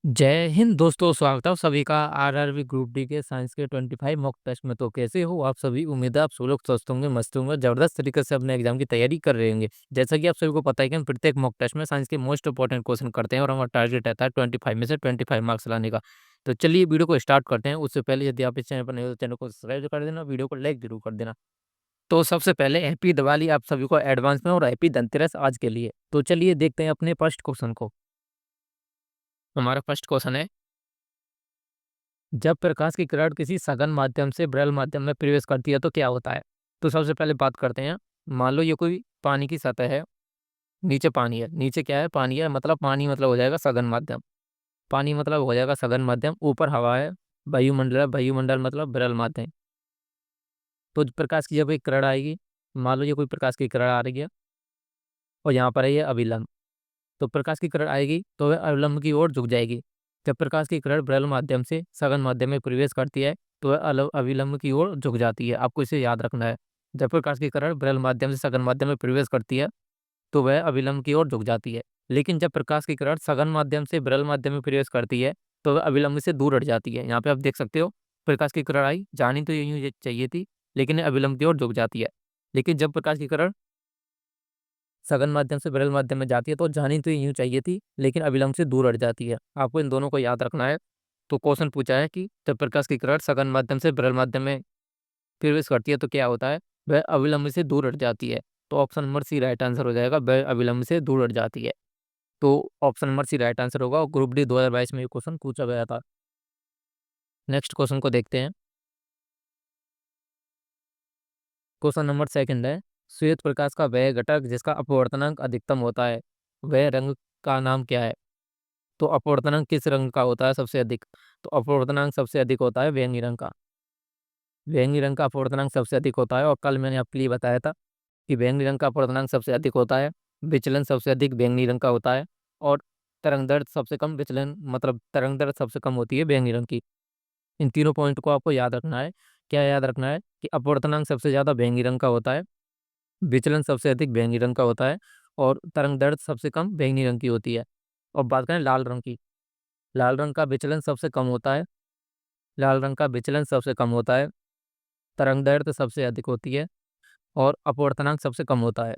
जय हिंद दोस्तों, स्वागत है आप सभी का आरआरबी ग्रुप डी के साइंस के 25 मॉक टेस्ट में। तो कैसे हो आप सभी? उम्मीद है आप सब लोग स्वस्थ होंगे, मस्त होंगे, जबरदस्त तरीके से अपने एग्जाम की तैयारी कर रहे होंगे। जैसा कि आप सभी को पता है कि हम प्रत्येक मॉक टेस्ट में साइंस के मोस्ट इंपॉर्टेंट क्वेश्चन करते हैं और हमारा टारगेट रहता है 25 में से 25 मार्क्स लाने का। तो चलिए वीडियो को स्टार्ट करते हैं। उससे पहले यदि आप इस चैनल पर नए हो तो चैनल को सब्सक्राइब कर देना, वीडियो को लाइक जरूर कर देना। तो सबसे पहले हैप्पी दिवाली आप सभी को एडवांस में और हैप्पी धनतेरस आज के लिए। तो चलिए देखते हैं अपने फर्स्ट क्वेश्चन को। हमारा फर्स्ट क्वेश्चन है, जब प्रकाश की किरण किसी सघन माध्यम से विरल माध्यम में प्रवेश करती है तो क्या होता है? तो सबसे पहले बात करते हैं। मान लो ये कोई पानी की सतह है, नीचे पानी है, नीचे क्या है? पानी है, मतलब पानी मतलब हो जाएगा सघन माध्यम। पानी मतलब हो जाएगा सघन माध्यम, ऊपर हवा है, वायुमंडल है, वायुमंडल मतलब विरल माध्यम। तो प्रकाश की जब एक किरण आएगी, मान लो ये कोई प्रकाश की किरण आ रही है और यहाँ पर है ये अभिलंब। तो प्रकाश की किरण आएगी तो वह अवलंब की ओर झुक जाएगी। जब प्रकाश की किरण विरल माध्यम से सघन माध्यम में प्रवेश करती है तो वह अविलंब की ओर झुक जाती है। आपको इसे याद रखना है। जब प्रकाश की किरण विरल माध्यम से सघन माध्यम में प्रवेश करती है तो वह अविलंब की ओर झुक जाती है। लेकिन जब प्रकाश की किरण सघन माध्यम से विरल माध्यम में प्रवेश करती है तो वह अविलंब से दूर हट जाती है। यहाँ पे आप देख सकते हो, प्रकाश की किरण आई, जानी तो यूं चाहिए थी, लेकिन अविलंब की ओर झुक जाती है। लेकिन जब प्रकाश की किरण सघन माध्यम से विरल माध्यम में जाती है तो जानी तो यूं चाहिए थी, लेकिन अविलंब से दूर हट जाती है। आपको इन दोनों को याद रखना है। तो क्वेश्चन पूछा है कि जब प्रकाश की किरण सघन माध्यम से विरल माध्यम में प्रवेश करती है तो क्या होता है? वह अविलंब से दूर हट जाती है। तो option number C right answer हो जाएगा, वह अविलंब से दूर हट जाती है। तो option number C right answer होगा और ग्रुप डी 2022 में ये क्वेश्चन पूछा गया था। नेक्स्ट क्वेश्चन को देखते हैं। क्वेश्चन नंबर सेकंड है, श्वेत प्रकाश का वह घटक जिसका अपवर्तनांक अधिकतम होता है, वह रंग का नाम क्या है? तो अपवर्तनांक किस रंग का होता है सबसे अधिक? तो अपवर्तनांक सबसे अधिक होता है बैंगनी रंग का। बैंगनी रंग का अपवर्तनांक सबसे अधिक होता है और कल मैंने आपके लिए बताया था कि बैंगनी रंग का अपवर्तनांक सबसे अधिक होता है, विचलन सबसे अधिक बैंगनी रंग का होता है और तरंग दैर्ध्य सबसे कम, विचलन मतलब तरंग दैर्ध्य सबसे कम होती है बैंगनी रंग की। इन तीनों पॉइंट को आपको याद रखना है। क्या याद रखना है? कि अपवर्तनांक सबसे ज़्यादा बैंगनी रंग का होता है, विचलन सबसे अधिक बैंगनी रंग का होता है और तरंग दैर्ध्य सबसे कम बैंगनी रंग की होती है। और बात करें लाल रंग की, लाल रंग का विचलन सबसे कम होता है, लाल रंग का विचलन सबसे कम होता है, तरंग दैर्ध्य सबसे अधिक होती है और अपवर्तनांक सबसे कम होता है।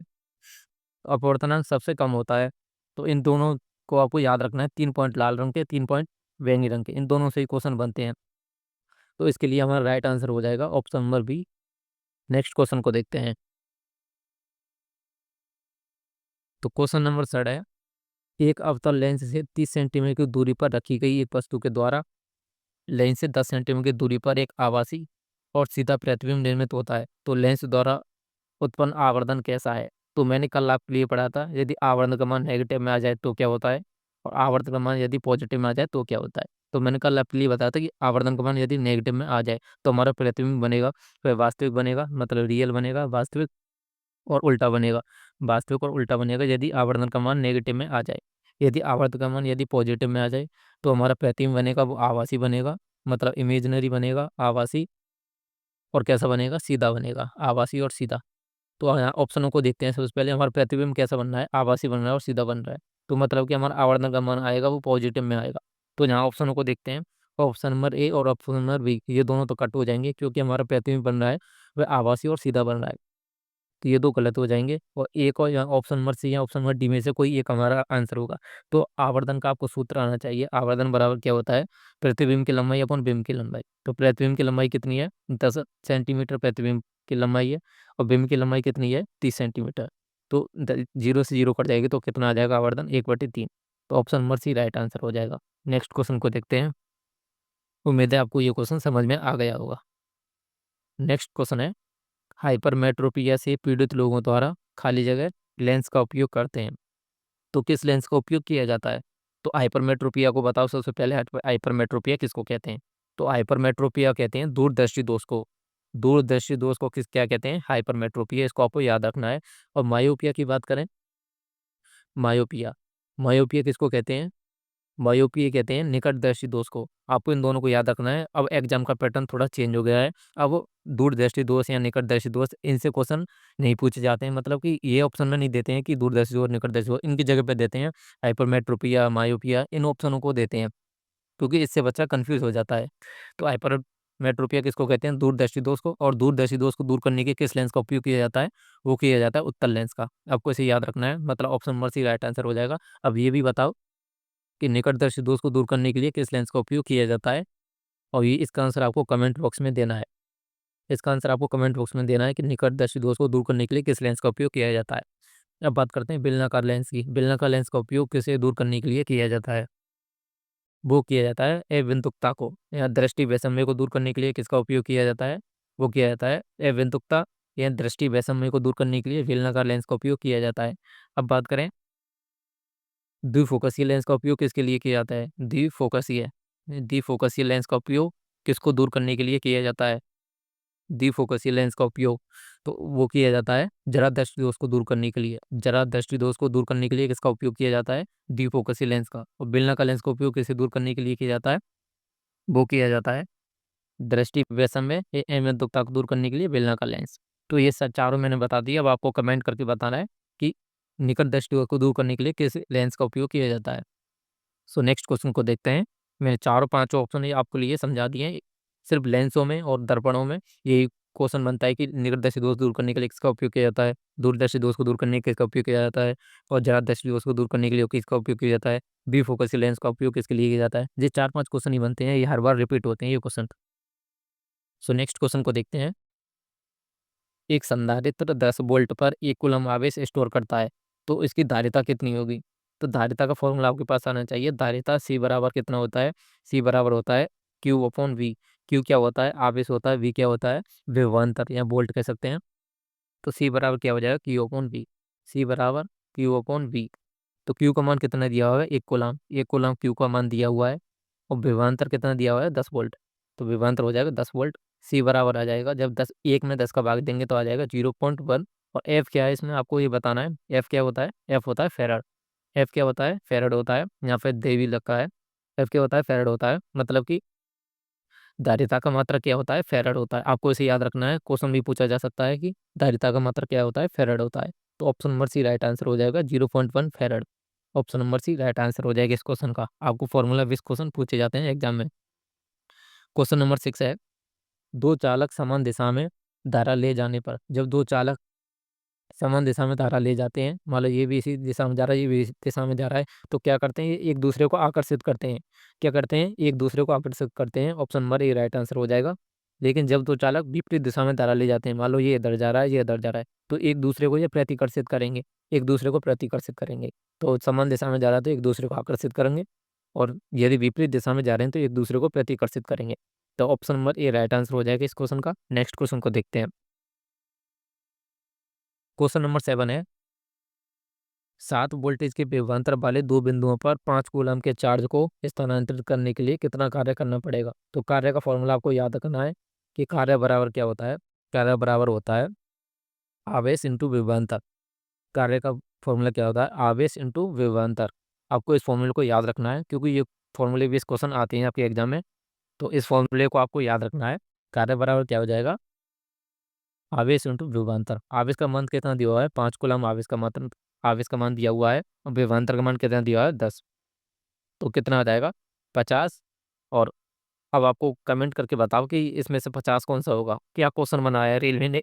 अपवर्तनांक सबसे कम होता है। तो इन दोनों को आपको याद रखना है। 3 पॉइंट लाल रंग के, 3 पॉइंट बैंगनी रंग के, इन दोनों से ही क्वेश्चन बनते हैं। तो इसके लिए हमारा राइट आंसर हो जाएगा option number B. Next question को देखते हैं। तो क्वेश्चन नंबर 6 है, एक अवतल लेंस से 30 सेंटीमीटर की दूरी पर रखी गई एक वस्तु के द्वारा लेंस से 10 सेंटीमीटर की दूरी पर एक आभासी और सीधा प्रतिबिंब निर्मित होता है। तो लेंस द्वारा उत्पन्न आवर्धन कैसा है? तो मैंने कल आपके लिए पढ़ा था, यदि आवर्धन का मान नेगेटिव में आ जाए तो क्या होता है और आवर्धन का मान यदि पॉजिटिव में आ जाए तो क्या होता है। तो मैंने कल आपके लिए बताया था कि आवर्धन का मान यदि नेगेटिव में आ जाए तो हमारा प्रतिबिंब बनेगा वह वास्तविक बनेगा, मतलब रियल बनेगा, वास्तविक और उल्टा बनेगा। वास्तविक और उल्टा बनेगा यदि आवर्धन का मान नेगेटिव में आ जाए। यदि आवर्धन का मान यदि पॉजिटिव में आ जाए तो हमारा प्रतिबिंब बनेगा वो आभासी बनेगा, मतलब इमेजिनरी बनेगा, आभासी। और कैसा बनेगा? सीधा बनेगा, आभासी और सीधा। तो यहाँ ऑप्शनों को देखते हैं। सबसे पहले हमारा प्रतिबिंब कैसा बन रहा है? आभासी बन रहा है और सीधा बन रहा है। तो मतलब कि हमारा आवर्धन का मान आएगा वो पॉजिटिव में आएगा। तो यहाँ ऑप्शनों को देखते हैं। ऑप्शन नंबर ए और ऑप्शन नंबर बी ये दोनों तो कट हो जाएंगे क्योंकि हमारा प्रतिबिंब बन रहा है वह आभासी और सीधा बन रहा है। तो ये दो गलत हो जाएंगे और एक और यहाँ ऑप्शन नंबर सी या ऑप्शन नंबर डी में से कोई एक हमारा आंसर होगा। तो आवर्धन का आपको सूत्र आना चाहिए। आवर्धन बराबर क्या होता है? प्रतिबिंब की लंबाई अपन बिंब की लंबाई। तो प्रतिबिंब की लंबाई कितनी है? 10 सेंटीमीटर प्रतिबिंब की लंबाई है और बिंब की लंबाई कितनी है? 30 सेंटीमीटर। तो 0 से 0 कट जाएगी तो कितना आ जाएगा आवर्धन? 1/3। तो option number C right answer हो जाएगा। नेक्स्ट क्वेश्चन को देखते हैं। उम्मीद है आपको ये क्वेश्चन समझ में आ गया होगा। नेक्स्ट क्वेश्चन है, हाइपरमेट्रोपिया से पीड़ित लोगों द्वारा खाली जगह लेंस का उपयोग करते हैं। तो किस लेंस का उपयोग किया जाता है? तो हाइपरमेट्रोपिया को बताओ सबसे पहले। हाइपरमेट्रोपिया किसको कहते हैं? तो हाइपरमेट्रोपिया कहते हैं दूरदर्शी दोष को। दूरदर्शी दोष को किस क्या कहते हैं? हाइपरमेट्रोपिया। इसको आपको याद रखना है। और मायोपिया की बात करें, मायोपिया, मायोपिया किसको कहते हैं? मायोपिया कहते हैं निकटदर्शी दोष को। आपको इन दोनों को याद रखना है। अब एग्जाम का पैटर्न थोड़ा चेंज हो गया है। अब दूरदर्शी दोष या निकटदर्शी दोष इनसे क्वेश्चन नहीं पूछे जाते हैं, मतलब कि ये ऑप्शन में नहीं देते हैं कि दूरदर्शी दोष, निकटदर्शी दोष, इनकी जगह पे देते हैं हाइपरमेट्रोपिया, मायोपिया, इन ऑप्शनों को देते हैं। क्योंकि इससे बच्चा कंफ्यूज हो जाता है। तो हाइपरमेट्रोपिया किसको कहते हैं? दूरदर्शी दोष को। और दूरदर्शी दोष को दूर करने के किस लेंस का उपयोग किया जाता है? वो किया जाता है उत्तल लेंस का। आपको इसे याद रखना है, मतलब option number C right answer हो जाएगा। अब ये भी बताओ कि निकटदर्शी दोष को दूर करने के लिए किस लेंस का उपयोग किया जाता है? और ये इसका आंसर आपको कमेंट बॉक्स में देना है। इसका आंसर आपको कमेंट बॉक्स में देना है कि निकटदर्शी दोष को दूर करने के लिए किस लेंस का उपयोग किया जाता है। अब बात करते हैं बेलनाकार लेंस की। बेलनाकार लेंस का उपयोग किसे दूर करने के लिए किया जाता है? वो किया जाता है अविन्तुकता को, या दृष्टि वैषम्य को दूर करने के लिए किसका उपयोग किया जाता है? वो किया जाता है अविन्तुकता या दृष्टि वैषम्य को दूर करने के लिए बेलनाकार लेंस का उपयोग किया जाता है। अब बात करें द्विफोकसीय लेंस का उपयोग किसके लिए किया जाता है? द्विफोकसीय द्विफोकसीय लेंस का उपयोग किसको दूर करने के लिए किया जाता है? द्विफोकसीय लेंस का उपयोग तो वो किया जाता है जरा दृष्टि दोष को दूर करने के लिए। जरा दृष्टि दोष को दूर करने के लिए किसका उपयोग किया जाता है? द्विफोकसीय लेंस का। और बेलनाकार लेंस का उपयोग किसे दूर करने के लिए किया जाता है? वो किया जाता है दृष्टि वैषम्य या अवैधता को दूर करने के लिए बेलनाकार लेंस। तो ये चारों मैंने बता दिया। अब आपको कमेंट करके बताना है कि निकट दृष्टि को दूर करने के लिए किस लेंस का उपयोग किया जाता है। सो नेक्स्ट क्वेश्चन को देखते हैं। मैंने चारों पांचों ऑप्शन ये आपके लिए समझा दिए हैं। सिर्फ लेंसों में और दर्पणों में यही क्वेश्चन बनता है कि निकटदर्शी दोष दूर करने के लिए किसका उपयोग किया जाता है, दूरदर्शी दोष को दूर करने के लिए किसका उपयोग किया जाता है, और जरादर्शी दोष को दूर करने के लिए किसका उपयोग किया जाता है, बी फोकसी लेंस का उपयोग किसके लिए किया जाता है। ये 4-5 क्वेश्चन ही बनते हैं, ये हर बार रिपीट होते हैं ये क्वेश्चन। सो नेक्स्ट क्वेश्चन को देखते हैं। एक संधारित्र 10 वोल्ट पर 1 कूलम आवेश स्टोर करता है, तो इसकी धारिता कितनी होगी? तो धारिता का फॉर्मूला आपके पास आना चाहिए। धारिता C बराबर कितना होता है? C बराबर होता है Q/V। Q क्या होता है? आवेश होता है। V क्या होता है? विभवांतर या वोल्ट कह सकते हैं। तो C बराबर क्या हो जाएगा? Q/V। C बराबर Q/V। तो Q का मान कितना दिया हुआ है? 1 कूलम। 1 कूलम Q का मान दिया हुआ है और विभवांतर कितना दिया हुआ है? 10 वोल्ट। तो विभवांतर हो जाएगा 10 वोल्ट। C बराबर आ जाएगा, जब 10 1 में 10 का भाग देंगे तो आ जाएगा 0.1। और F क्या है इसमें आपको ये बताना है। F क्या होता है? F होता है फेराड। F क्या होता है? फेराड होता है। यहाँ पे दे भी लिखा है। F क्या होता है? फेराड होता है। मतलब कि धारिता का मात्रा क्या होता है? फेराड होता है। आपको इसे याद रखना है, क्वेश्चन भी पूछा जा सकता है कि धारिता का मात्रा क्या होता है? फेराड होता है। तो option number C right answer हो जाएगा 0.1 farad. Option number C right answer हो जाएगा इस क्वेश्चन का। आपको फॉर्मूला बेस्ड क्वेश्चन पूछे जाते हैं एग्जाम में। क्वेश्चन नंबर 6 है, दो चालक समान दिशा में धारा ले जाने पर, जब दो चालक समान दिशा में धारा ले जाते हैं, मान लो ये भी इसी दिशा में जा रहा है, ये भी इसी दिशा में जा रहा है, तो क्या करते हैं? ये एक दूसरे को आकर्षित करते हैं। क्या करते हैं? एक दूसरे को आकर्षित करते हैं। Option number A right answer हो जाएगा। लेकिन जब दो चालक विपरीत दिशा में धारा ले जाते हैं, मान लो ये इधर जा रहा है, ये इधर जा रहा है, तो एक दूसरे को ये प्रतिकर्षित करेंगे। एक दूसरे को प्रतिकर्षित करेंगे। तो समान दिशा में जा रहा है तो एक दूसरे को आकर्षित करेंगे, और यदि विपरीत दिशा में जा रहे हैं तो एक दूसरे को प्रतिकर्षित करेंगे। तो option number A right answer हो जाएगा इस क्वेश्चन का। नेक्स्ट क्वेश्चन को देखते हैं। क्वेश्चन नंबर 7 है, 7 वोल्टेज के विभवांतर वाले दो बिंदुओं पर 5 कूलम के चार्ज को स्थानांतरित करने के लिए कितना कार्य करना पड़ेगा? तो कार्य का फॉर्मूला आपको याद रखना है कि कार्य बराबर क्या होता है? कार्य बराबर होता है आवेश इंटू विभवांतर। कार्य का फॉर्मूला क्या होता है? आवेश इंटू विभवांतर। आपको इस फॉर्मूले को याद रखना है, क्योंकि ये फॉर्मूले बेस्ड क्वेश्चन आते हैं आपके एग्जाम में। तो इस फॉर्मूले को आपको याद रखना है। कार्य बराबर क्या हो जाएगा? आवेश इंटू विभवांतर। आवेश का मान कितना दिया हुआ है? 5 कूलम आवेश का मान दिया हुआ है, और विभवांतर का मान कितना दिया हुआ है? 10। तो कितना आ जाएगा? 50। और अब आपको कमेंट करके बताओ कि इसमें से 50 कौन सा होगा? क्या क्वेश्चन बनाया है रेलवे ने?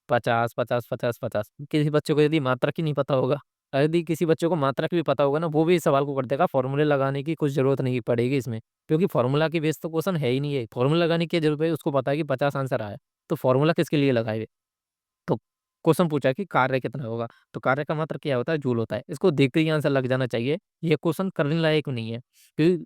50 50 50 50। किसी बच्चे को यदि मात्रक ही नहीं पता होगा, यदि किसी बच्चे को मात्रक भी पता होगा ना, वो भी इस सवाल को कर देगा। फॉर्मूले लगाने की कुछ जरूरत नहीं पड़ेगी इसमें, क्योंकि फॉर्मूला की बेस तो क्वेश्चन है ही नहीं है। फॉर्मूला लगाने की जरूरत है, उसको पता है कि 50 आंसर आया, तो फॉर्मूला किसके लिए लगाए? तो क्वेश्चन पूछा कि कार्य कितना होगा, तो कार्य का मात्रा क्या होता है? जूल होता है। इसको देखते ही आंसर लग जाना चाहिए। ये क्वेश्चन करने लायक नहीं है, क्योंकि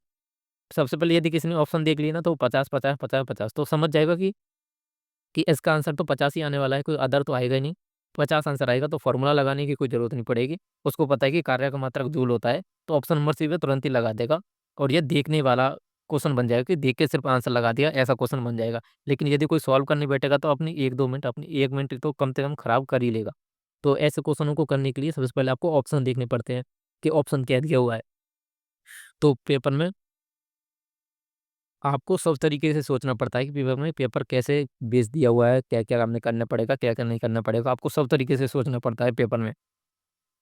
सबसे पहले यदि किसी ने ऑप्शन देख लिया ना, तो 50 50 50 50 तो समझ जाएगा कि इसका आंसर तो 50 ही आने वाला है, कोई अदर तो आएगा ही नहीं। 50 आंसर आएगा, तो फॉर्मूला लगाने की कोई जरूरत नहीं पड़ेगी। उसको पता है कि कार्य का मात्रक जूल होता है, तो ऑप्शन नंबर सी पे तुरंत ही लगा देगा। और ये देखने वाला क्वेश्चन बन जाएगा कि देख के सिर्फ आंसर लगा दिया, ऐसा क्वेश्चन बन जाएगा। लेकिन यदि कोई सॉल्व करने बैठेगा तो अपनी 1-2 मिनट, अपनी 1 मिनट तो कम से कम खराब कर ही लेगा। तो ऐसे क्वेश्चनों को करने के लिए सबसे पहले आपको ऑप्शन देखने पड़ते हैं कि ऑप्शन क्या दिया हुआ है। तो पेपर में आपको सब तरीके से सोचना पड़ता है कि पेपर कैसे बेस दिया हुआ है, क्या-क्या हमें करना पड़ेगा, क्या-क्या नहीं करना पड़ेगा। आपको सब तरीके से सोचना पड़ता है पेपर में।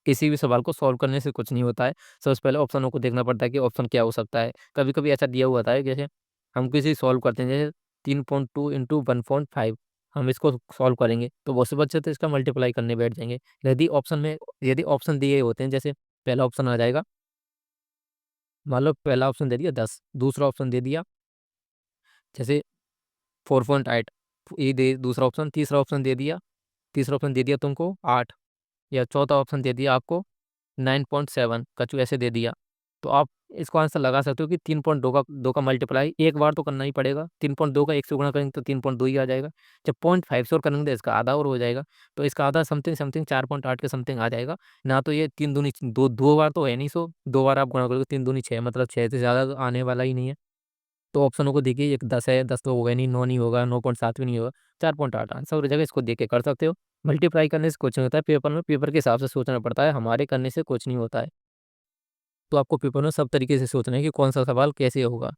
किसी भी सवाल को सॉल्व करने से कुछ नहीं होता है। सबसे पहले ऑप्शनों को देखना पड़ता है कि ऑप्शन क्या हो सकता है। कभी कभी ऐसा दिया हुआ होता है, जैसे हम किसी सॉल्व करते हैं, जैसे 3.2 इंटू 1.5, हम इसको सॉल्व करेंगे तो बहुत से बच्चे तो इसका मल्टीप्लाई करने बैठ जाएंगे। यदि ऑप्शन दिए होते हैं, जैसे पहला ऑप्शन आ जाएगा, मान लो पहला ऑप्शन दे दिया 10, दूसरा ऑप्शन दे दिया जैसे 4.8, ये दे दूसरा ऑप्शन, तीसरा ऑप्शन दे दिया तुमको 8, या चौथा ऑप्शन दे दिया आपको 9.7, कछु ऐसे दे दिया, तो आप इसको आंसर लगा सकते हो कि 3.2 का मल्टीप्लाई एक बार तो करना ही पड़ेगा। 3.2 का 1 से गुणा करेंगे तो 3.2 ही आ जाएगा। जब 0.5 से और करेंगे तो इसका आधा और हो जाएगा, तो इसका आधा समथिंग समथिंग 4.8 के समथिंग आ जाएगा ना। तो ये तीन दूनी दो, दो बार तो है नहीं, सो दो बार आप गुणा करोगे, 3 दूनी 6, मतलब 6 से ज़्यादा तो आने वाला ही नहीं है। तो ऑप्शनों को देखिए, एक 10 है, 10 तो होगा नहीं, 9 नहीं होगा, 9.7 भी नहीं होगा, 4.8 आंसर हो जाएगा। इसको देख के कर सकते हो। मल्टीप्लाई करने से कुछ नहीं होता है, पेपर में पेपर के हिसाब से सोचना पड़ता है, हमारे करने से कुछ नहीं होता है। तो आपको पेपर में सब तरीके से सोचना है कि कौन सा सवाल कैसे होगा।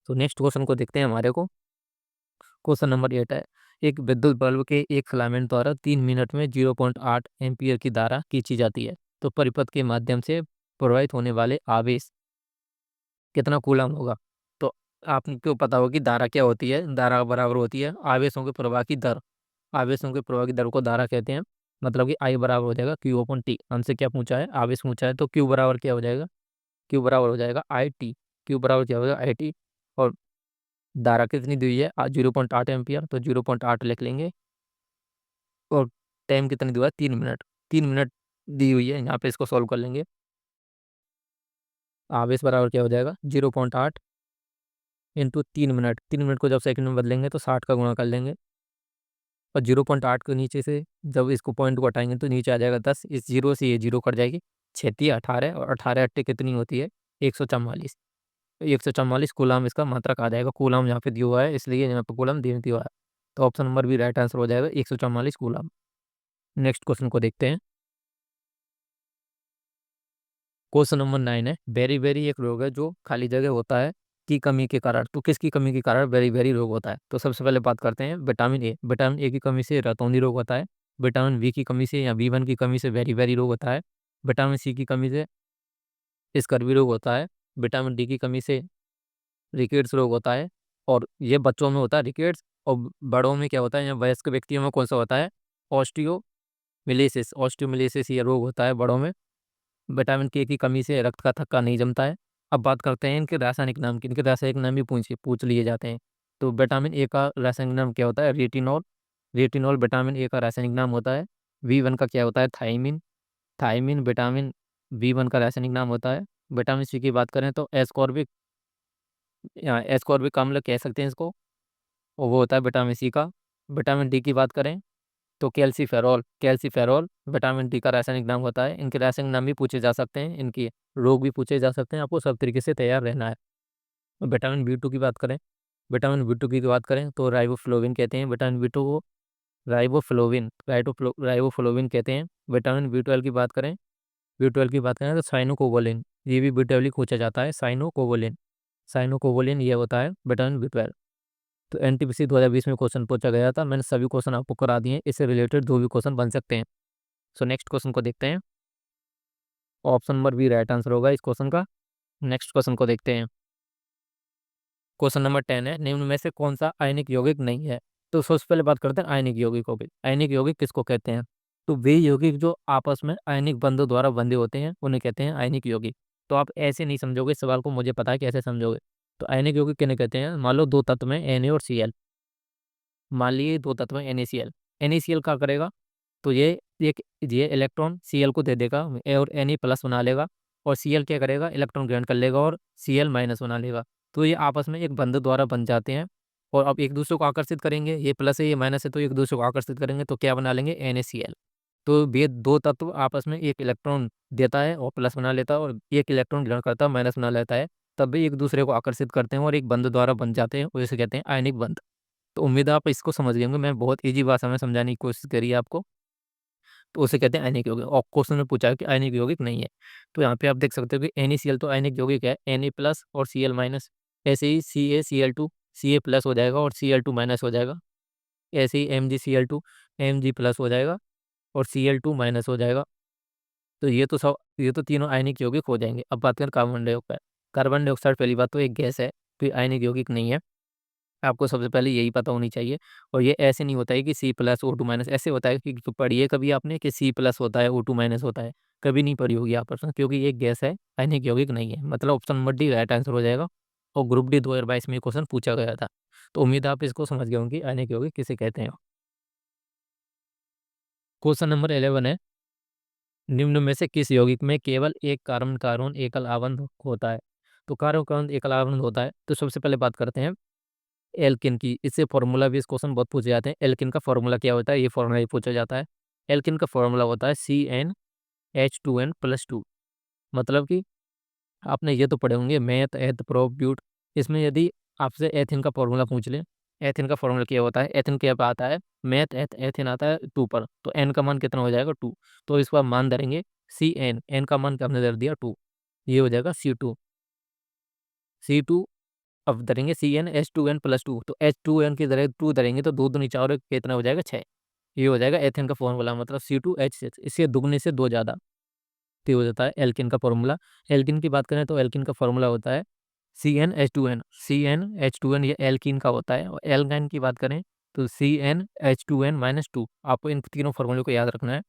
तो नेक्स्ट क्वेश्चन को देखते हैं हमारे को। क्वेश्चन नंबर 8 है, एक विद्युत बल्ब के एक फिलामेंट द्वारा 3 मिनट में 0.8 एम्पियर की धारा खींची जाती है, तो परिपथ के माध्यम से प्रवाहित होने वाले आवेश कितना कूलम होगा। तो आपको पता होगा कि धारा क्या होती है। धारा बराबर होती है आवेशों के प्रवाह की दर। आवेशों के प्रवाह की दर को धारा कहते हैं। मतलब कि आई बराबर हो जाएगा क्यू अपन टी। हमसे क्या पूछा है, आवेश पूछा है, तो क्यू बराबर क्या हो जाएगा, क्यू बराबर हो जाएगा आई टी। क्यू बराबर क्या हो जाएगा, आई टी। और धारा कितनी दी हुई है, 0.8 एम्पियर, तो 0.8 लिख लेंगे। और टाइम कितनी दी हुआ है, 3 मिनट। 3 मिनट दी हुई है यहाँ पे, इसको सॉल्व कर लेंगे। आवेश बराबर क्या हो जाएगा, 0.8 इंटू 3 मिनट। 3 मिनट को जब सेकंड में बदलेंगे तो 60 का गुणा कर लेंगे। और 0.8 के नीचे से जब इसको पॉइंट को हटाएंगे तो नीचे आ जाएगा 10। इस जीरो से ये जीरो कट जाएगी, 6×18, और 18×8 कितनी होती है, 144। 144 कूलम इसका मात्रक आ जाएगा। कूलम यहाँ पे दिया हुआ है, इसलिए यहाँ पे कूलम दिया हुआ है। तो ऑप्शन नंबर भी राइट आंसर हो जाएगा, 144 कूलम। नेक्स्ट क्वेश्चन को देखते हैं। क्वेश्चन नंबर 9 है, बेरी बेरी एक रोग है जो खाली जगह होता है की कमी के कारण। तो किसकी कमी के कारण बेरी बेरी रोग होता है। तो सबसे पहले बात करते हैं विटामिन ए। विटामिन ए की कमी से रतौंधी रोग होता है। विटामिन बी की कमी से या बी वन की कमी से बेरी बेरी रोग होता है। विटामिन सी की कमी से स्कर्वी रोग होता है। विटामिन डी की कमी से रिकेट्स रोग होता है। और ये बच्चों में होता है रिकेट्स। और बड़ों में क्या होता है या वयस्क व्यक्तियों में कौन सा होता है, ऑस्टियोमिलेसिस। ऑस्टियोमिलेसिस ये रोग होता है बड़ों में। विटामिन के की कमी से रक्त का थक्का नहीं जमता है। अब बात करते हैं इनके रासायनिक नाम की। इनके रासायनिक नाम भी पूछ लिए जाते हैं। तो विटामिन ए का रासायनिक नाम क्या होता है, रेटिनॉल। रेटिनॉल विटामिन ए का रासायनिक नाम होता है। बी वन का क्या होता है, thiamine. Thiamine vitamin B one का रासायनिक नाम होता है। विटामिन सी की बात करें तो एस्कॉर्बिक, या एस्कॉर्बिक अम्ल कह सकते हैं इसको, और वो होता है विटामिन सी का। विटामिन डी की बात करें तो कैल्सीफेरॉल। कैल्सीफेरॉल विटामिन डी का रासायनिक नाम होता है। इनके रासायनिक नाम भी पूछे जा सकते हैं, इनके रोग भी पूछे जा सकते हैं। आपको सब तरीके से तैयार रहना है। विटामिन बी टू की बात करें, विटामिन बी टू की बात करें तो राइबोफ्लोविन कहते हैं विटामिन बी टू को। राइबोफ्लोविन कहते हैं। विटामिन बी ट्वेल्व की बात करें, बी ट्वेल्व की बात करें तो साइनोकोवलिन। ये भी बी ट्वेल्व ही पूछा जाता है, साइनोकोवलिन। साइनोकोवलिन ये होता है विटामिन बी ट्वेल्व। तो एनटीपीसी 2020 में क्वेश्चन पूछा गया था, मैंने सभी क्वेश्चन आपको करा दिए हैं। इससे रिलेटेड दो भी क्वेश्चन बन सकते हैं। सो नेक्स्ट क्वेश्चन को देखते हैं। Option number B right answer होगा इस क्वेश्चन का। नेक्स्ट क्वेश्चन को देखते हैं। क्वेश्चन नंबर 10 है, निम्न में से कौन सा आयनिक यौगिक नहीं है। तो सबसे पहले बात करते हैं आयनिक यौगिकों की। आयनिक यौगिक किसको कहते हैं, तो वे यौगिक जो आपस में आयनिक बंधों द्वारा बंधे होते हैं उन्हें कहते हैं आयनिक यौगिक। तो आप ऐसे नहीं समझोगे इस सवाल को, मुझे पता है कैसे समझोगे। तो आयनिक यौगिक किन्हें कहते हैं, मान लो दो तत्व में Na और Cl। मान लिए दो तत्व में NaCl। NaCl क्या करेगा, तो ये इलेक्ट्रॉन Cl को दे देगा और Na प्लस बना लेगा। और Cl क्या करेगा, इलेक्ट्रॉन ग्रहण कर लेगा और Cl माइनस बना लेगा। तो ये आपस में एक बंध द्वारा बन जाते हैं। और अब एक दूसरे को आकर्षित करेंगे, ये प्लस है ये माइनस है, तो एक दूसरे को आकर्षित करेंगे तो क्या बना लेंगे, NaCl। तो ये दो तत्व आपस में एक इलेक्ट्रॉन देता है और प्लस बना लेता है, और एक इलेक्ट्रॉन ग्रहण करता है माइनस बना लेता है। तब भी एक दूसरे को आकर्षित करते हैं और एक बंध द्वारा बन जाते हैं, और इसे कहते हैं आयनिक बंध। तो उम्मीद है आप इसको समझ गए होंगे। मैं बहुत ईजी भाषा में समझाने की कोशिश करी है आपको। तो उसे कहते हैं आयनिक यौगिक। और क्वेश्चन में पूछा है कि आयनिक यौगिक नहीं है। तो यहाँ पे आप देख सकते हो कि NaCl तो आयनिक यौगिक है, Na प्लस और Cl माइनस। ऐसे ही CaCl2 Ca प्लस हो जाएगा और Cl2 माइनस हो जाएगा। ऐसे ही MgCl2 Mg प्लस हो जाएगा और Cl2 माइनस हो जाएगा। तो ये तो तीनों आयनिक यौगिक हो जाएंगे। अब बात करें कार्बन डाइऑक्साइड। कार्बन डाइऑक्साइड पहली बात तो एक गैस है, तो ये आयनिक यौगिक नहीं है। आपको सबसे पहले यही पता होनी चाहिए। और ये ऐसे नहीं होता है कि C+O2- ऐसे होता है कि पढ़ी है कभी आपने कि C+ होता है O2- होता है, कभी नहीं पढ़ी होगी आप पर्सन, क्योंकि ये गैस है, आयनिक यौगिक नहीं है। मतलब option number D right answer हो जाएगा। और ग्रुप डी 2022 में ये क्वेश्चन पूछा गया था। तो उम्मीद है आप इसको समझ गए होंगे आयनिक यौगिक किसे कहते हैं। क्वेश्चन नंबर 11 है, निम्न में से किस यौगिक में केवल एक कार्बन कार्बन एकल आबंध होता है। तो कार्बन कार्बन एकल आबंध होता है, तो सबसे पहले बात करते हैं एल्किन की। इससे फॉर्मूला भी इस क्वेश्चन बहुत पूछे जाते हैं। एल्किन का फॉर्मूला क्या होता है, ये फॉर्मूला भी पूछा जाता है। एल्किन का फॉर्मूला होता है CnH2n+2। मतलब कि आपने ये तो पढ़े होंगे मैथ एथ प्रोप ब्यूट। इसमें यदि आपसे एथिन का फॉर्मूला पूछ ले, एथिन का फॉर्मूला क्या होता है, एथिन क्या आता है, मैथ एथ एथिन आता है 2 पर, तो एन का मान कितना हो जाएगा 2। तो इसको आप मान धरेंगे Cn, एन का मान हमने धर दिया 2, ये हो जाएगा C2। अब धरेंगे CnH2n+2, तो H2n की जगह 2 धरेंगे तो 2 दूनी 4 कितना हो जाएगा 6। ये हो जाएगा एथेन का फॉर्मूला, मतलब C2H6। इससे दुगने से 2 ज़्यादा, तो ये हो जाता है एल्किन का फॉर्मूला। एल्किन की बात करें तो एल्किन का फॉर्मूला होता है CnH2n। CnH2n ये एल्किन का होता है। और एल्काइन की बात करें तो CnH2n-2। आपको इन तीनों फॉर्मूले को याद रखना है।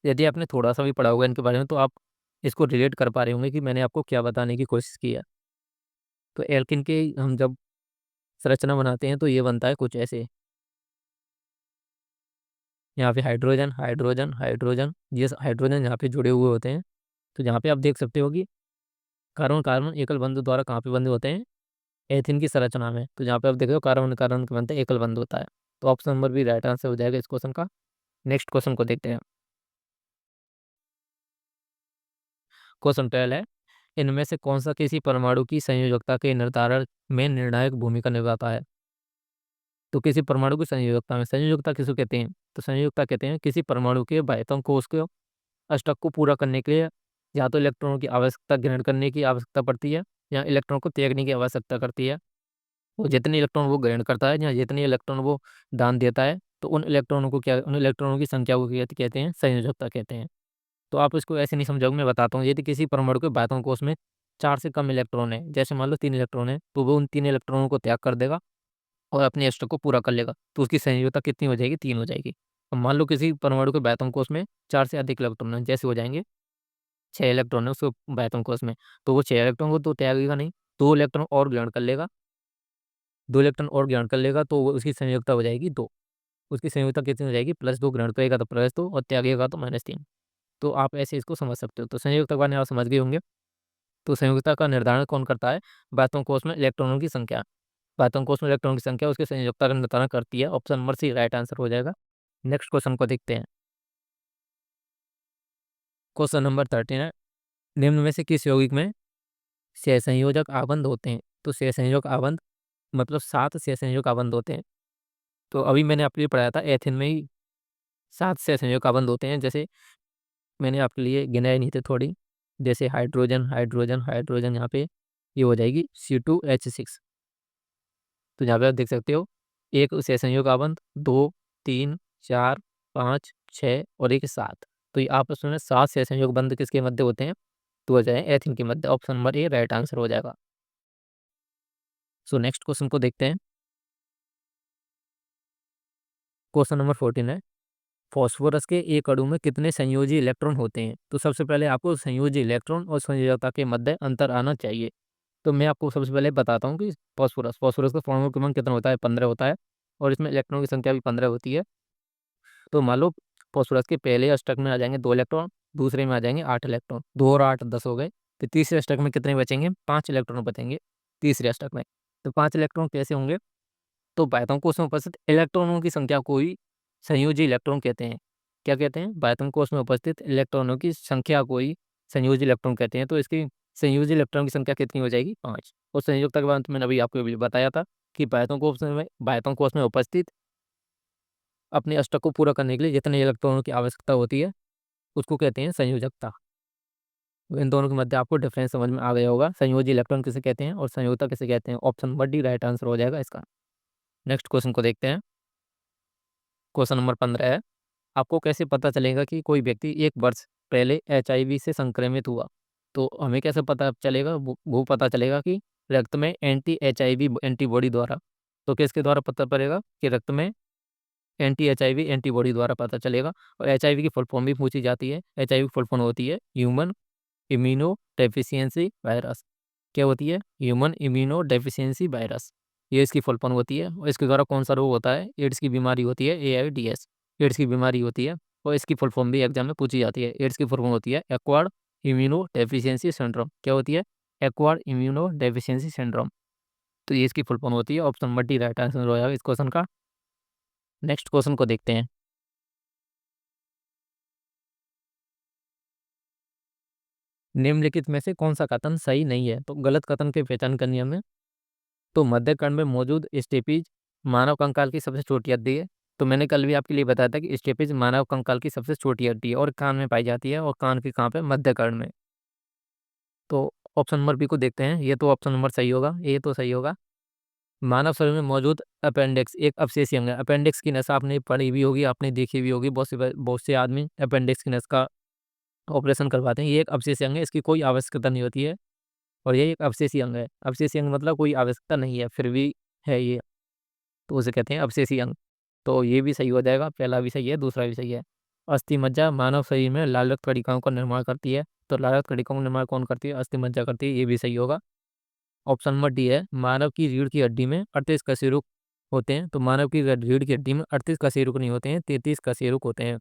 यदि आपने थोड़ा सा भी पढ़ा होगा इनके बारे में, तो आप इसको रिलेट कर पा रहे होंगे कि मैंने आपको क्या बताने की कोशिश की है। तो एल्किन के हम जब संरचना बनाते हैं तो ये बनता है कुछ ऐसे। यहाँ पे हाइड्रोजन हाइड्रोजन हाइड्रोजन, ये हाइड्रोजन यहाँ पे जुड़े हुए होते हैं। तो यहाँ पे आप देख सकते हो कि कार्बन कार्बन एकल बंधु द्वारा कहाँ पे बंधे होते हैं, एथिन की संरचना में। तो यहाँ पे आप देख रहे हो कार्बन कार्बन के बनते एकल बंधु होता है। तो ऑप्शन नंबर भी राइट आंसर हो जाएगा इस क्वेश्चन का। नेक्स्ट क्वेश्चन को देखते हैं। क्वेश्चन 12 है, इनमें से कौन सा किसी परमाणु की संयोजकता के निर्धारण में निर्णायक भूमिका निभाता है। तो किसी परमाणु की संयोजकता में, संयोजकता किसको कहते हैं, तो संयोजकता कहते हैं किसी परमाणु के बाह्यतम कोश के अष्टक को पूरा करने के लिए या तो इलेक्ट्रॉनों की आवश्यकता ग्रहण करने की आवश्यकता पड़ती है, या इलेक्ट्रॉन को त्यागने की आवश्यकता करती है। वो जितने इलेक्ट्रॉन वो ग्रहण करता है या जितने इलेक्ट्रॉन वो दान देता है, तो उन इलेक्ट्रॉनों को क्या, उन इलेक्ट्रॉनों की संख्या को कहते हैं संयोजकता कहते हैं। तो आप इसको ऐसे नहीं समझोगे, मैं बताता हूँ। यदि किसी परमाणु के बाह्यतम कोश में 4 से कम इलेक्ट्रॉन है, जैसे मान लो 3 इलेक्ट्रॉन है, तो वो उन 3 इलेक्ट्रॉनों को त्याग कर देगा और अपने अष्टक को पूरा कर लेगा। तो उसकी संयोजकता कितनी हो जाएगी, 3 हो जाएगी। अब मान लो किसी परमाणु के बाह्यतम कोश में 4 से अधिक इलेक्ट्रॉन है, जैसे हो जाएंगे 6 इलेक्ट्रॉन है उसको बाह्यतम कोश में, तो वो 6 इलेक्ट्रॉन को तो त्यागेगा नहीं, 2 इलेक्ट्रॉन और ग्रहण कर लेगा। 2 इलेक्ट्रॉन और ग्रहण कर लेगा तो वो उसकी संयोजकता हो जाएगी 2। उसकी संयोजकता कितनी हो जाएगी, +2। ग्रहण करेगा तो +2 और त्यागेगा तो -3। तो आप ऐसे इसको समझ सकते हो। तो संयोजकता के बारे में आप समझ गए होंगे। तो संयोजकता का निर्धारण कौन करता है, बाह्यतम कोश में इलेक्ट्रॉनों की संख्या। बाह्यतम कोश में इलेक्ट्रॉनों की संख्या उसकी संयोजकता का निर्धारण करती है। Option number C right answer हो जाएगा। नेक्स्ट क्वेश्चन को देखते हैं। क्वेश्चन नंबर 13 है, निम्न में से किस यौगिक में सहसंयोजक आबंध होते हैं। तो सहसंयोजक आबंध मतलब 7 सहसंयोजक आबंध होते हैं। तो अभी मैंने आपके लिए पढ़ाया था एथिन में ही 7 सहसंयोजक आबंध होते हैं। जैसे मैंने आपके लिए गिनाए नहीं थे थोड़ी, जैसे हाइड्रोजन हाइड्रोजन हाइड्रोजन, यहाँ पे ये हो जाएगी C2H6। तो यहाँ पे आप देख सकते हो एक सहसंयोजक आबंध, 2 3 4 5 6 और एक 7। तो ये आपस में 7 सहसंयोजक बंध किसके मध्य होते हैं, तो हो जाए एथिन के मध्य। Option number A right answer हो जाएगा। सो नेक्स्ट क्वेश्चन को देखते हैं। क्वेश्चन नंबर 14 है, फास्फोरस के एक अणु में कितने संयोजी इलेक्ट्रॉन होते हैं। तो सबसे पहले आपको संयोजी इलेक्ट्रॉन और संयोजकता के मध्य अंतर आना चाहिए। तो मैं आपको सबसे पहले बताता हूँ कि फास्फोरस फास्फोरस का परमाणु क्रमांक कितना होता है, 15 होता है। और इसमें इलेक्ट्रॉन की संख्या भी 15 होती है। तो मान लो फास्फोरस के पहले अष्टक में आ जाएंगे 2 इलेक्ट्रॉन, दूसरे में आ जाएंगे 8 इलेक्ट्रॉन, 2 और 8 10 हो गए। फिर तीसरे अष्टक में कितने बचेंगे, 5 इलेक्ट्रॉन बचेंगे तीसरे अष्टक में। तो 5 इलेक्ट्रॉन कैसे होंगे, तो बाह्यतम कोश में उपस्थित इलेक्ट्रॉनों की संख्या को ही संयोजी इलेक्ट्रॉन कहते हैं। क्या कहते हैं, बाह्यतम कोश में उपस्थित इलेक्ट्रॉनों की संख्या को ही संयोजी इलेक्ट्रॉन कहते हैं। तो इसकी संयोजी इलेक्ट्रॉन की संख्या कितनी हो जाएगी, 5। और संयोजकता के बाद मैंने अभी आपको अभी बताया था कि बाह्यतम कोश में उपस्थित अपने अष्टक को पूरा करने के लिए जितने इलेक्ट्रॉनों की आवश्यकता होती है उसको कहते हैं संयोजकता। तो इन दोनों के मध्य आपको डिफरेंस समझ में आ गया होगा, संयोजी इलेक्ट्रॉन किसे कहते हैं और संयोजकता किसे कहते हैं। Option number D right answer हो जाएगा इसका। नेक्स्ट क्वेश्चन को देखते हैं। क्वेश्चन नंबर 15 है, आपको कैसे पता चलेगा कि कोई व्यक्ति 1 वर्ष पहले HIV से संक्रमित हुआ, तो हमें कैसे पता चलेगा? वो पता चलेगा कि रक्त में anti-HIV एंटीबॉडी द्वारा। तो किसके द्वारा पता पड़ेगा? कि रक्त में anti-HIV एंटीबॉडी द्वारा पता चलेगा। और HIV की फुल फॉर्म भी पूछी जाती है। HIV की फुल फॉर्म होती है ह्यूमन इम्यूनो डेफिशिएंसी वायरस। क्या होती है? ह्यूमन इम्यूनो डेफिशिएंसी वायरस, ये इसकी फुल फॉर्म होती है। और इसके द्वारा कौन सा रोग होता है? एड्स की बीमारी होती है, AIDS, एड्स की बीमारी होती है। और इसकी फुल फॉर्म भी एग्जाम में पूछी जाती है। एड्स की फुल फॉर्म होती है एक्वायर्ड इम्यूनो डेफिशिएंसी सिंड्रोम। क्या होती है? Acquired immuno deficiency syndrome. तो ये इसकी फुल फॉर्म होती है। Option number D right answer हो जाएगा इस क्वेश्चन का। नेक्स्ट क्वेश्चन को देखते हैं। निम्नलिखित में से कौन सा कथन सही नहीं है? तो गलत कथन की पहचान करनी है हमें। तो मध्य कर्ण में मौजूद स्टेपीज मानव कंकाल की सबसे छोटी हड्डी है। तो मैंने कल भी आपके लिए बताया था कि स्टेपीज मानव कंकाल की सबसे छोटी हड्डी है और कान में पाई जाती है। और कान की कहाँ पे? मध्य कर्ण में। तो ऑप्शन नंबर बी को देखते हैं। ये तो ऑप्शन नंबर सही होगा, ये तो सही होगा। मानव शरीर में मौजूद अपेंडिक्स एक अवशेषीय अंग है। अपेंडिक्स की नस आपने पढ़ी भी होगी, आपने देखी भी होगी। बहुत से आदमी अपेंडिक्स की नस का ऑपरेशन करवाते हैं। ये एक अवशेषीय अंग है, इसकी कोई आवश्यकता नहीं होती है। और ये एक अवशेषीय अंग है। अवशेषीय अंग मतलब कोई आवश्यकता नहीं है, फिर भी है ये, तो उसे कहते हैं अवशेषीय अंग। तो ये भी सही हो जाएगा, पहला भी सही है, दूसरा भी सही है। अस्थि मज्जा मानव शरीर में लाल रक्त कणिकाओं का निर्माण करती है। तो लाल रक्त कणिकाओं का निर्माण कौन करती है? अस्थि मज्जा करती है, ये भी सही होगा। ऑप्शन नंबर डी है मानव की रीढ़ की हड्डी में 38 कशेरुक होते हैं। तो मानव की रीढ़ की हड्डी में 38 कशेरुक नहीं होते हैं, 33 कशेरुक होते हैं।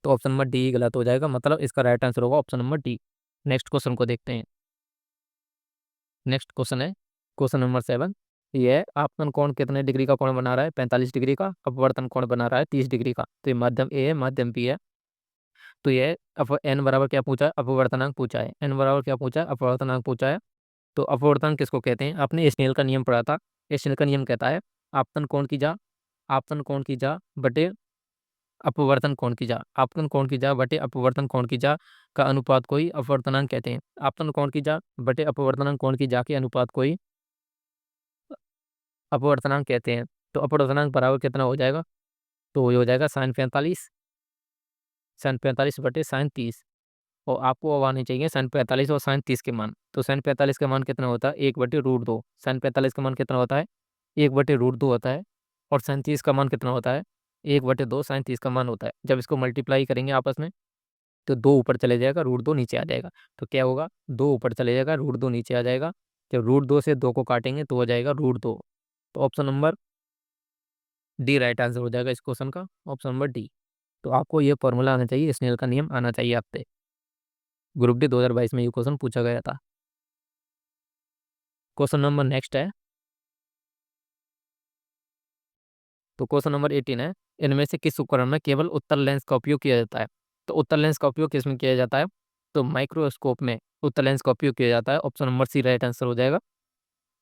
तो ऑप्शन नंबर डी गलत हो जाएगा, मतलब इसका राइट आंसर होगा option number D. Next question को देखते हैं। नेक्स्ट क्वेश्चन है क्वेश्चन नंबर 7। ये आपतन कोण कितने डिग्री का कोण बना रहा है? 45 डिग्री का। अपवर्तन कोण बना रहा है 30 डिग्री का। तो ये माध्यम ए है, माध्यम बी है। तो ये एन बराबर क्या पूछा है? अपवर्तनांक पूछा है। एन बराबर क्या पूछा है? अपवर्तनांक पूछा है। तो अपवर्तनांक किसको कहते हैं? आपने स्नेल का नियम पढ़ा था। स्नेल का नियम कहता है आपतन कोण की जा बटे अपवर्तन कोण की जा। आपतन कोण की जा बटे अपवर्तन कोण की जा का अनुपात को ही अपवर्तनांक कहते हैं। आपतन कोण की जा बटे अपवर्तनांक कोण की जा के अनुपात को ही अपवर्तनांक कहते हैं। तो अपवर्तनांक बराबर कितना हो जाएगा? तो ये हो जाएगा sin 45 बटे sin 30। और आपको अब आने चाहिए sin 45 और sin 30 के मान। तो sin 45 का मान कितना होता है? 1/√2। sin 45 का मान कितना होता है? 1/√2 होता है। और sin 30 का मान कितना होता है? 1/2 sin 30 का मान होता है। जब इसको मल्टीप्लाई करेंगे आपस में, तो 2 ऊपर चले जाएगा, √2 नीचे आ जाएगा। तो क्या होगा? 2 ऊपर चले जाएगा, √2 नीचे आ जाएगा। जब √2 से 2 को काटेंगे तो हो जाएगा √2। तो option number D right answer हो जाएगा इस क्वेश्चन का, ऑप्शन नंबर डी। तो आपको ये फॉर्मूला आना चाहिए, स्नेल का नियम आना चाहिए आपसे। ग्रुप डी 2022 में ये क्वेश्चन पूछा गया था। क्वेश्चन नंबर नेक्स्ट है। तो क्वेश्चन नंबर 18 है, इनमें से किस उपकरण में केवल उत्तल लेंस का उपयोग किया जाता है? तो उत्तल लेंस का उपयोग किस में किया जाता है? तो माइक्रोस्कोप में उत्तल लेंस का उपयोग किया जाता है। Option number C right answer हो जाएगा।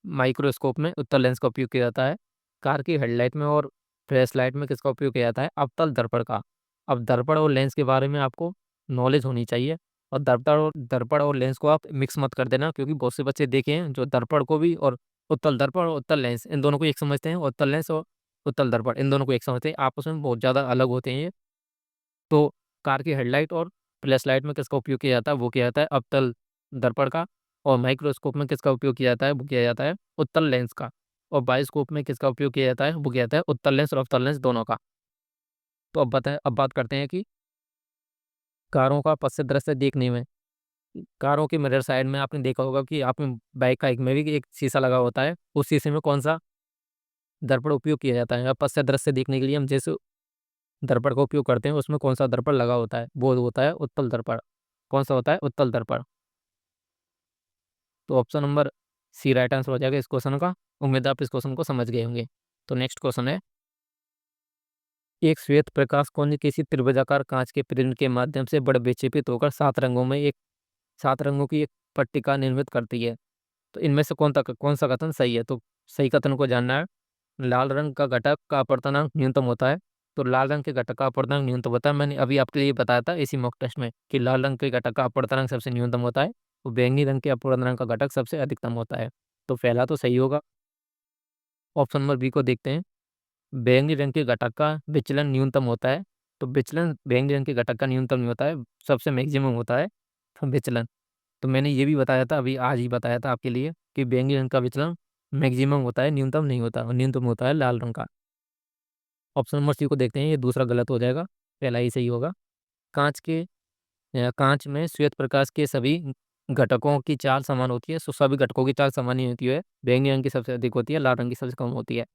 माइक्रोस्कोप में उत्तल लेंस का उपयोग किया जाता है। कार की हेडलाइट में और फ्लैश लाइट में किसका उपयोग किया जाता है? अवतल दर्पण का। अब दर्पण और लेंस के बारे में आपको नॉलेज होनी चाहिए। और दर्पण और लेंस को आप मिक्स मत कर देना, क्योंकि बहुत से बच्चे देखे हैं जो दर्पण को भी और उत्तल दर्पण और उत्तल लेंस इन दोनों को एक समझते हैं। उत्तल लेंस और उत्तल दर्पण इन दोनों को एक समझते हैं, आपस में बहुत ज़्यादा अलग होते हैं ये। तो कार की हेडलाइट और फ्लैश लाइट में किसका उपयोग किया जाता है? वो किया जाता है अवतल दर्पण का। और माइक्रोस्कोप में किसका उपयोग किया जाता है? वो किया जाता है उत्तल लेंस का। और बायोस्कोप में किसका उपयोग किया जाता है? वो किया जाता है उत्तल लेंस और अवतल लेंस दोनों का। तो अब बात करते हैं कि कारों का पश्चात दृश्य देखने में। कारों के मिरर साइड में आपने देखा होगा कि आपने बाइक का एक में भी एक शीशा लगा होता है। उस शीशे में कौन सा दर्पण उपयोग किया जाता है? अब पश्चात दृश्य देखने के लिए हम जैसे दर्पण का उपयोग करते हैं, उसमें कौन सा दर्पण लगा होता है? वो होता है उत्तल दर्पण। कौन सा होता है? उत्तल दर्पण। तो option number C right answer हो जाएगा इस क्वेश्चन का। उम्मीद है आप इस क्वेश्चन को समझ गए होंगे। तो नेक्स्ट क्वेश्चन है, एक श्वेत प्रकाश कौन किसी त्रिभुजाकार कांच के प्रिज्म के माध्यम से बड़ विक्षेपित होकर 7 रंगों की एक पट्टिका निर्मित करती है। तो इनमें से कौन सा कथन सही है? तो सही कथन को जानना है। लाल रंग का घटक का अपवर्तनांक न्यूनतम होता है। तो लाल रंग के घटक का अपवर्तनांक न्यूनतम होता है। मैंने अभी आपके लिए बताया था इसी मॉक टेस्ट में कि लाल रंग के घटक का अपवर्तनांक सबसे न्यूनतम होता है, और बैंगनी रंग के अपवर्तनांक का घटक सबसे अधिकतम होता है। तो पहला तो सही होगा। ऑप्शन नंबर बी को देखते हैं। बैंगनी रंग के घटक का विचलन न्यूनतम होता है। तो विचलन व्यंजन के घटक का न्यूनतम नहीं होता है, सबसे मैक्सिमम होता है विचलन। तो मैंने ये भी बताया था, अभी आज ही बताया था आपके लिए कि व्यंजन का विचलन मैक्सिमम होता है, न्यूनतम नहीं होता, और न्यूनतम होता है लाल रंग का। ऑप्शन नंबर सी को देखते हैं, ये दूसरा गलत हो जाएगा, पहला ही सही होगा। कांच के कांच में श्वेत प्रकाश के सभी घटकों की चाल समान होती है, सो सभी घटकों की चाल समान ही होती है, बैंगनी रंग की सबसे अधिक होती है, लाल रंग की सबसे कम होती है।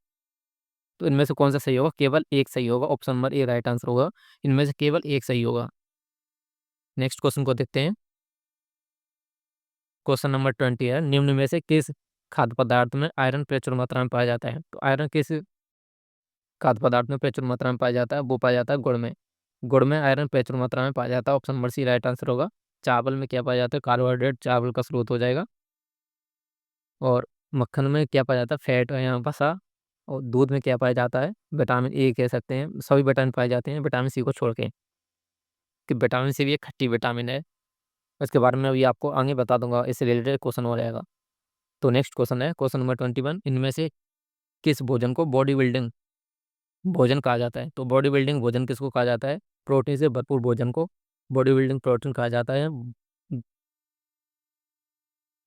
तो इनमें से कौन सा सही होगा? केवल एक सही होगा, option number A right answer होगा, इनमें से केवल एक सही होगा। नेक्स्ट क्वेश्चन को देखते हैं, क्वेश्चन नंबर 20 है, निम्न में से किस खाद्य पदार्थ में आयरन प्रचुर मात्रा में पाया जाता है? तो आयरन किस खाद्य पदार्थ में प्रचुर मात्रा में पाया जाता है? वो पाया जाता है गुड़ में। गुड़ में आयरन प्रचुर मात्रा में पाया जाता है, option number C right answer होगा। चावल में क्या पाया जाता है? कार्बोहाइड्रेट चावल का स्रोत हो जाएगा। और मक्खन में क्या पाया जाता है? फैट या वसा। और दूध में क्या पाया जाता है? विटामिन ए कह सकते हैं, सभी विटामिन पाए जाते हैं विटामिन सी को छोड़ के, कि विटामिन सी भी एक खट्टी विटामिन है। इसके बारे में अभी आपको आगे बता दूंगा, इससे रिलेटेड क्वेश्चन हो जाएगा। तो नेक्स्ट क्वेश्चन है, क्वेश्चन नंबर 21, इनमें से किस भोजन को बॉडी बिल्डिंग भोजन कहा जाता है? तो बॉडी बिल्डिंग भोजन किसको कहा जाता है? प्रोटीन से भरपूर भोजन को बॉडी बिल्डिंग प्रोटीन कहा जाता है,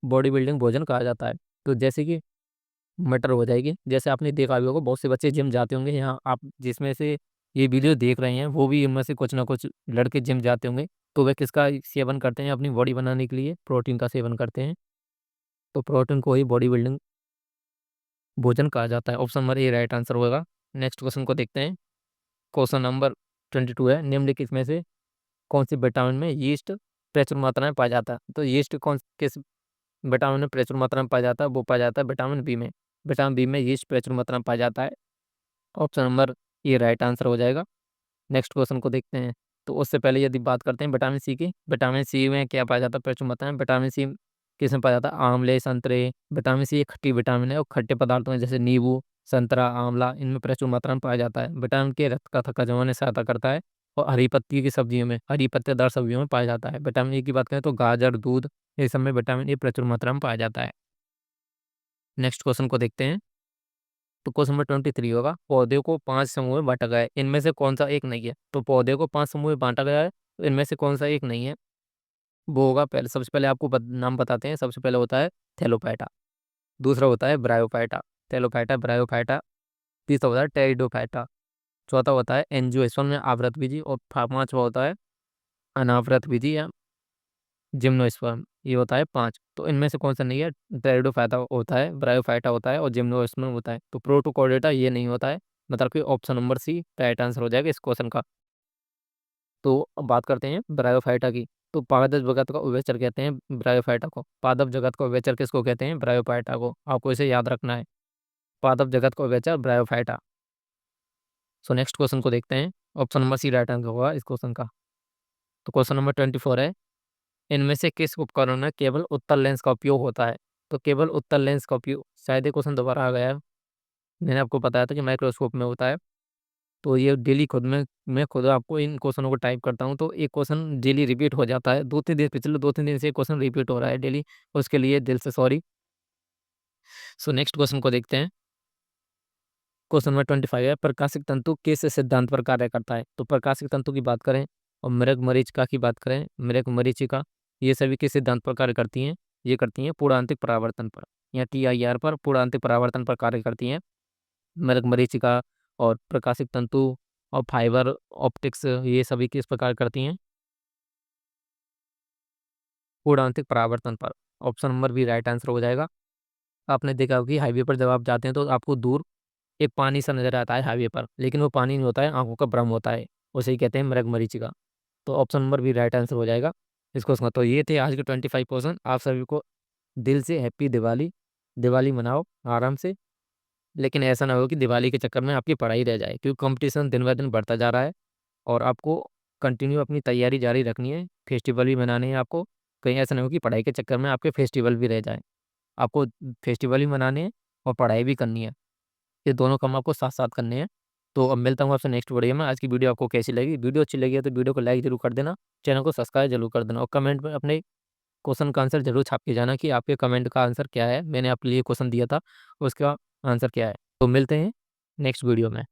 बॉडी बिल्डिंग भोजन कहा जाता है। तो जैसे कि मटर हो जाएगी, जैसे आपने देखा भी होगा, बहुत से बच्चे जिम जाते होंगे, यहाँ आप जिसमें से ये वीडियो देख रहे हैं वो भी इनमें से कुछ ना कुछ लड़के जिम जाते होंगे। तो वे किसका सेवन करते हैं अपनी बॉडी बनाने के लिए? प्रोटीन का सेवन करते हैं। तो प्रोटीन को ही बॉडी बिल्डिंग भोजन कहा जाता है, option number A right answer होगा। नेक्स्ट क्वेश्चन को देखते हैं, क्वेश्चन नंबर 22 है, निम्नलिखित में से कौन सी विटामिन में यीस्ट प्रचुर मात्रा में पाया जाता है? तो यीस्ट कौन किस विटामिन में प्रचुर मात्रा में पाया जाता है? वो पाया जाता है विटामिन बी में। विटामिन बी में यीस्ट प्रचुर मात्रा में पाया जाता है, ऑप्शन नंबर ये राइट आंसर हो जाएगा। नेक्स्ट क्वेश्चन को देखते हैं, तो उससे पहले यदि बात करते हैं विटामिन सी की, विटामिन सी में क्या पाया जाता है प्रचुर मात्रा में? विटामिन सी किस में पाया जाता है? आंवले, संतरे। विटामिन सी एक खट्टी विटामिन है, और खट्टे पदार्थों में जैसे नींबू, संतरा, आंवला, इनमें प्रचुर मात्रा में पाया जाता है। विटामिन के रक्त का थक्का जमाने में सहायता करता है, और हरी पत्ती की सब्जियों में, हरी पत्तेदार सब्जियों में पाया जाता है। विटामिन ए की बात करें तो गाजर, दूध, ये सब में विटामिन ए प्रचुर मात्रा में पाया जाता है। नेक्स्ट क्वेश्चन को देखते हैं, तो क्वेश्चन नंबर 23 होगा, पौधे को 5 समूह में बांटा गया है, इनमें से कौन सा एक नहीं है? तो पौधे को 5 समूह में बांटा गया है, तो इनमें से कौन सा एक नहीं है? वो होगा, पहले सबसे पहले आपको नाम बताते हैं। सबसे पहले होता है थैलोफाइटा, दूसरा होता है ब्रायोफाइटा, थैलोफाइटा, ब्रायोफाइटा, तीसरा होता है टेरिडोफाइटा, चौथा होता है एंजियोस्पर्म में आवृत बीजी, और पांचवा होता है अनावृत बीजी या जिम्नोस्पर्म, ये होता है 5। तो इनमें से कौन सा नहीं है? टेरिडोफाइटा होता है, ब्रायोफाइटा होता है, और जिम्नोस्पर्म होता है। तो प्रोटोकॉर्डेटा ये नहीं होता है, मतलब कि option number C right answer हो जाएगा इस क्वेश्चन का। तो अब बात करते हैं ब्रायोफाइटा की। तो पादप जगत का उभयचर कहते हैं ब्रायोफाइटा को। पादप जगत का उभयचर किसको कहते हैं? ब्रायोफाइटा को। आपको इसे याद रखना है, पादप जगत का उभयचर ब्रायोफाइटा। सो नेक्स्ट क्वेश्चन को देखते हैं, option number C right answer होगा इस क्वेश्चन का। तो क्वेश्चन नंबर 24 है, इनमें से किस उपकरण में केवल उत्तल लेंस का उपयोग होता है? तो केवल उत्तल लेंस का उपयोग, शायद ये क्वेश्चन दोबारा आ गया है, मैंने आपको बताया था कि माइक्रोस्कोप में होता है। तो ये डेली खुद में मैं खुद आपको इन क्वेश्चनों को टाइप करता हूँ, तो एक क्वेश्चन डेली रिपीट हो जाता है, 2-3 दिन, पिछले 2-3 दिन से क्वेश्चन रिपीट हो रहा है डेली, उसके लिए दिल से सॉरी। सो नेक्स्ट क्वेश्चन को देखते हैं, क्वेश्चन नंबर 25 है, प्रकाशिक तंतु किस सिद्धांत पर कार्य करता है? तो प्रकाशिक तंतु की बात करें और मृग मरीचिका की बात करें, मृग मरीचिका, ये सभी किस सिद्धांत पर कार्य करती हैं? ये करती हैं पूर्णांतिक परावर्तन पर, या TIR पर, पूर्णांतिक परावर्तन पर कार्य करती हैं मृग मरीचिका। और प्रकाशिक तंतु और फाइबर ऑप्टिक्स, ये सभी किस प्रकार करती हैं? पूर्णांतिक परावर्तन पर, option number B right answer हो जाएगा। आपने देखा होगा कि हाईवे पर जब आप जाते हैं तो आपको दूर एक पानी सा नजर आता है हाईवे पर, लेकिन वो पानी नहीं होता है, आंखों का भ्रम होता है, उसे ही कहते हैं मृग मरीचिका। तो option number B right answer हो जाएगा इसको। तो ये थे आज के 25 क्वेश्चन। आप सभी को दिल से हैप्पी दिवाली। दिवाली मनाओ आराम से, लेकिन ऐसा ना हो कि दिवाली के चक्कर में आपकी पढ़ाई रह जाए, क्योंकि कंपटीशन दिन ब दिन बढ़ता जा रहा है, और आपको कंटिन्यू अपनी तैयारी जारी रखनी है। फेस्टिवल भी मनाने हैं आपको, कहीं ऐसा नहीं हो कि पढ़ाई के चक्कर में आपके फेस्टिवल भी रह जाए। आपको फेस्टिवल भी मनाने हैं और पढ़ाई भी करनी है, ये दोनों काम आपको साथ-साथ करने हैं। तो अब मिलता हूँ आपसे नेक्स्ट वीडियो में। आज की वीडियो आपको कैसी लगी? वीडियो अच्छी लगी है तो वीडियो को लाइक ज़रूर कर देना, चैनल को सब्सक्राइब ज़रूर कर देना, और कमेंट में अपने क्वेश्चन का आंसर ज़रूर छाप के जाना कि आपके कमेंट का आंसर क्या है? मैंने आपके लिए क्वेश्चन दिया था, उसका आंसर क्या है? तो मिलते हैं नेक्स्ट वीडियो में।